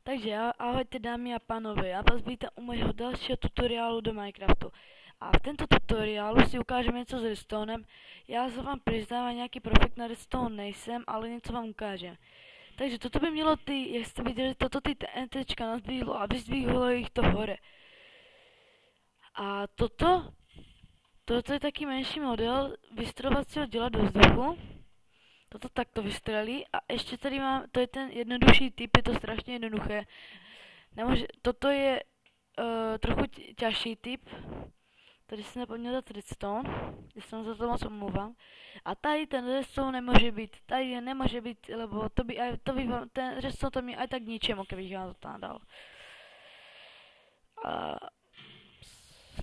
Takže ahojte dámy a pánové, já vás vítám u mého dalšího tutoriálu do Minecraftu. A v tomto tutoriálu si ukážeme něco s redstonem. Já se vám přiznám, nějaký profik na redstone nejsem, ale něco vám ukážem. Takže toto by mělo jak jste viděli, toto ty TNTčka nazdvihlo a vyzdvihlo jich to hore. A toto je taky menší model vystřelovacího děla do vzduchu. Toto takto vystřelí a ještě tady mám, to je ten jednodušší typ, je to strašně jednoduché. Toto je trochu těžší typ. Tady jsem zapomněl dát redstone, já jsem za to moc omlouvám. A tady ten redstone nemůže být, tady nemůže být, lebo ten redstone to mi aj tak ničemu, kdybych vám to tam dal.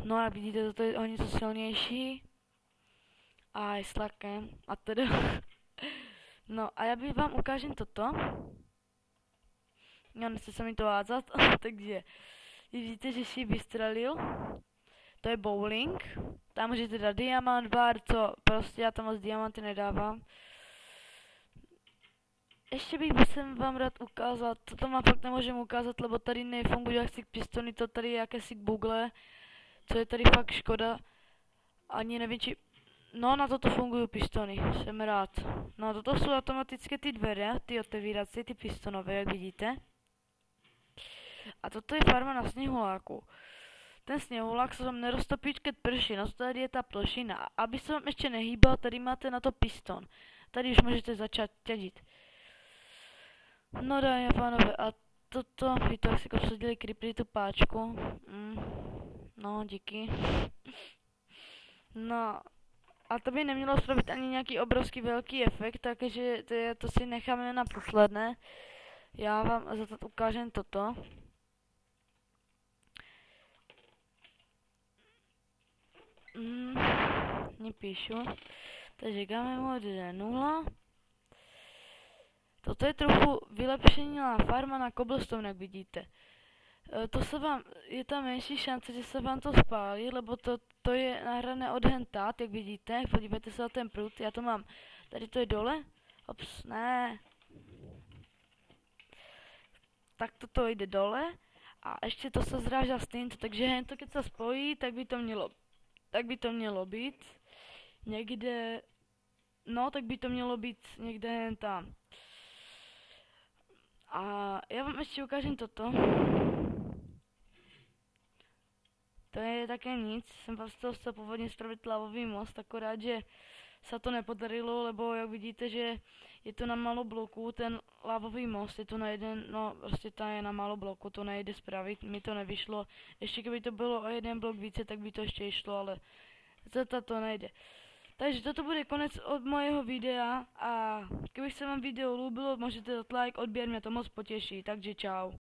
No a vidíte, toto je o něco silnější. A je s tlakem, a teda. No a já bych vám ukážem toto. No, nechce se mi to házat, takže vidíte, že si vystřelil. To je bowling. Tam můžete dát diamant, bar, co prostě já tam moc diamanty nedávám. Ještě bych vám rád ukázat, toto vám fakt nemůžem ukázat, lebo tady nefungují jaksi pistony, to tady je jakési bugle, co je tady fakt škoda. Ani nevím, či... No, na toto fungují pistony, jsem rád. No, toto jsou automatické ty dveře, ty otevírací, ty pistonové, jak vidíte. A toto je farma na sněhuláku. Ten sněhulák se vám neroztopí, keď prší, no tady je ta plošina. A aby se vám ještě nehýbal, tady máte na to piston. Tady už můžete začít těžit. No dámy a pánové, a toto, vy to si obsadili creepery tu páčku. No, díky. No, a to by nemělo způsobit ani nějaký obrovský velký efekt, takže to si necháme na posledné. Já vám za to ukážem toto. Nepíšu. Takže game mode je 0. Toto je trochu vylepšená farma na cobblestone, jak vidíte. Je tam menší šance, že se vám to spálí, lebo to je nahrané od hentat, jak vidíte. Podívejte se na ten prut, já to mám. Tady to je dole. Ops, ne. Tak toto jde dole. A ještě to se zrážá s tímto, takže hento, keď se spojí, tak by to mělo být někde, no tak by to mělo být někde jen tam. A já vám ještě ukážem toto. To je také nic, jsem vás toho chtěl původně spravit lavový most, akorát, že se to nepodarilo, lebo jak vidíte, že je to na málo bloků, ten lavový most, je to na jeden, no prostě ta je na málo bloku, to nejde spravit, mi to nevyšlo. Ještě kdyby to bylo o jeden blok více, tak by to ještě šlo, ale zata to nejde. Takže toto bude konec od mojeho videa a kdyby se vám video líbilo, můžete dát like, odběr, mě to moc potěší, takže čau.